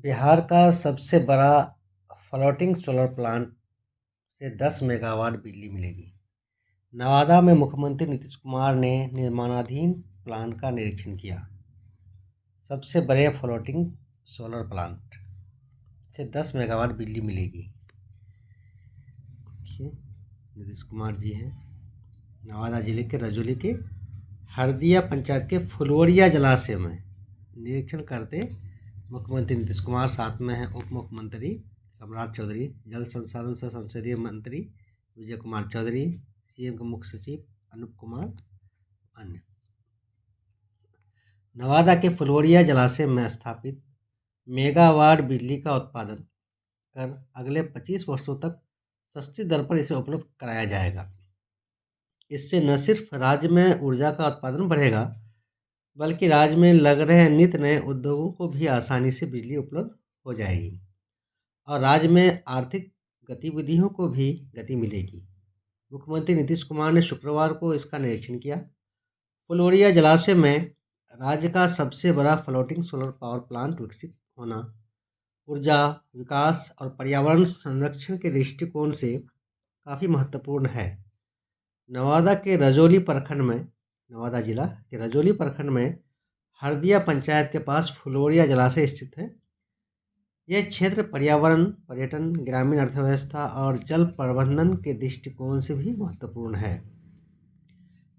बिहार का सबसे बड़ा फ्लोटिंग सोलर प्लांट से 10 मेगावाट बिजली मिलेगी। नवादा में मुख्यमंत्री नीतीश कुमार ने निर्माणाधीन प्लांट का निरीक्षण किया। सबसे बड़े फ्लोटिंग सोलर प्लांट से 10 मेगावाट बिजली मिलेगी। देखिए, नीतीश कुमार जी हैं। नवादा जिले के रजौली के हरदिया पंचायत के फुलवरिया जलाशय में निरीक्षण करते मुख्यमंत्री नीतीश कुमार, साथ में हैं उप मुख्यमंत्री सम्राट चौधरी, जल संसाधन से संसदीय मंत्री विजय कुमार चौधरी, सीएम के मुख्य सचिव अनूप कुमार, अन्य। नवादा के फुलवरिया जलाशय में स्थापित मेगावाट बिजली का उत्पादन कर अगले 25 वर्षों तक सस्ती दर पर इसे उपलब्ध कराया जाएगा। इससे न सिर्फ राज्य में ऊर्जा का उत्पादन बढ़ेगा, बल्कि राज्य में लग रहे नित्य नए उद्योगों को भी आसानी से बिजली उपलब्ध हो जाएगी और राज्य में आर्थिक गतिविधियों को भी गति मिलेगी। मुख्यमंत्री नीतीश कुमार ने शुक्रवार को इसका निरीक्षण किया। फुलवरिया जलाशय में राज्य का सबसे बड़ा फ्लोटिंग सोलर पावर प्लांट विकसित होना ऊर्जा विकास और पर्यावरण संरक्षण के दृष्टिकोण से काफ़ी महत्वपूर्ण है। नवादा जिला के रजौली प्रखंड में हरदिया पंचायत के पास फुलवरिया जलाशय स्थित है। यह क्षेत्र पर्यावरण, पर्यटन, ग्रामीण अर्थव्यवस्था और जल प्रबंधन के दृष्टिकोण से भी महत्वपूर्ण है।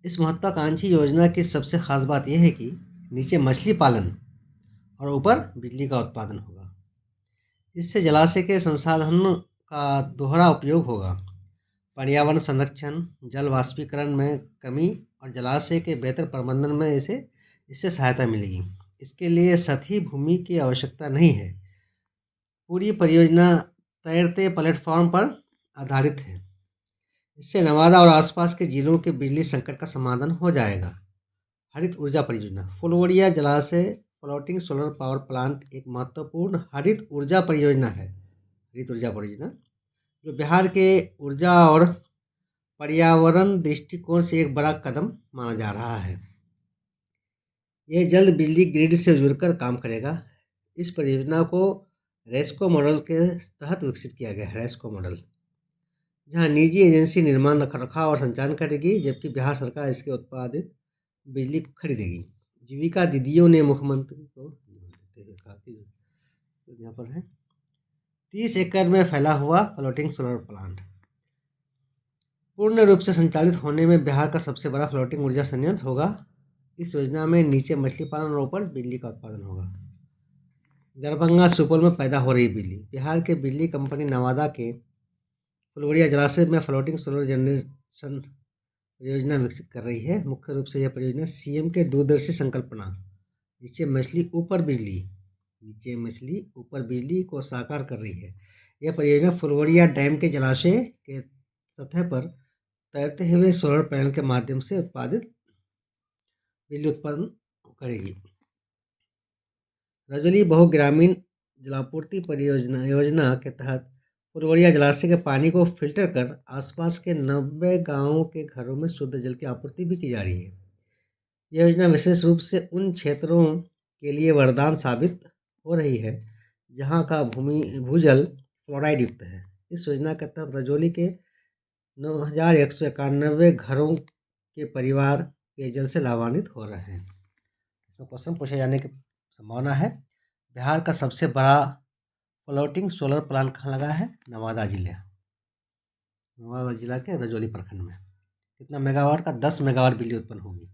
इस महत्वाकांक्षी योजना की सबसे खास बात यह है कि नीचे मछली पालन और ऊपर बिजली का उत्पादन होगा। इससे जलाशय के संसाधनों का दोहरा उपयोग होगा। पर्यावरण संरक्षण, जल वाष्पीकरण में कमी और जलाशय के बेहतर प्रबंधन में इससे सहायता मिलेगी। इसके लिए सतही भूमि की आवश्यकता नहीं है। पूरी परियोजना तैरते प्लेटफॉर्म पर आधारित है। इससे नवादा और आसपास के जिलों के बिजली संकट का समाधान हो जाएगा। हरित ऊर्जा परियोजना फुलवरिया जलाशय फ्लोटिंग सोलर पावर प्लांट एक महत्वपूर्ण हरित ऊर्जा परियोजना है। हरित ऊर्जा परियोजना जो बिहार के ऊर्जा और पर्यावरण दृष्टिकोण से एक बड़ा कदम माना जा रहा है। यह जल्द बिजली ग्रिड से जुड़कर काम करेगा। इस परियोजना को रेस्को मॉडल के तहत विकसित किया गया है। रेस्को मॉडल, जहां निजी एजेंसी निर्माण, रखरखाव और संचालन करेगी, जबकि बिहार सरकार इसके उत्पादित बिजली को खरीदेगी। जीविका दीदियों ने मुख्यमंत्री को यहाँ पर है 30 एकड़ में फैला हुआ फ्लोटिंग सोलर प्लांट पूर्ण रूप से संचालित होने में बिहार का सबसे बड़ा फ्लोटिंग ऊर्जा संयंत्र होगा। इस योजना में नीचे मछली पालन और ऊपर बिजली का उत्पादन होगा। दरभंगा, सुपौल में पैदा हो रही बिजली। बिहार के बिजली कंपनी नवादा के फुलवरिया जलाशय में फ्लोटिंग सोलर जनरेशन परियोजना विकसित कर रही है। मुख्य रूप से यह परियोजना सीएम के दूरदर्शी संकल्पना नीचे मछली ऊपर बिजली को साकार कर रही है। यह परियोजना फुलवरिया डैम के जलाशय के सतह पर तैरते हुए सोलर पैनल के माध्यम से बिजली उत्पादन करेगी। रजौली बहुग्रामीण जलापूर्ति योजना के तहत फुलवरिया जलाशय के पानी को फिल्टर कर आसपास के 90 गांवों के घरों में शुद्ध जल की आपूर्ति भी की जा रही है। यह योजना विशेष रूप से उन क्षेत्रों के लिए वरदान साबित हो रही है जहां का भूजल फ्लोराइड युक्त है। इस योजना के तहत रजौली के 9,191 घरों के परिवार पेयजल से लाभान्वित हो रहे हैं। इसमें क्वेश्चन पूछे जाने की संभावना है। बिहार का सबसे बड़ा फ्लोटिंग सोलर प्लांट कहाँ लगा है? नवादा जिला के रजौली प्रखंड में। कितना मेगावाट का? 10 मेगावाट बिजली उत्पन्न होगी।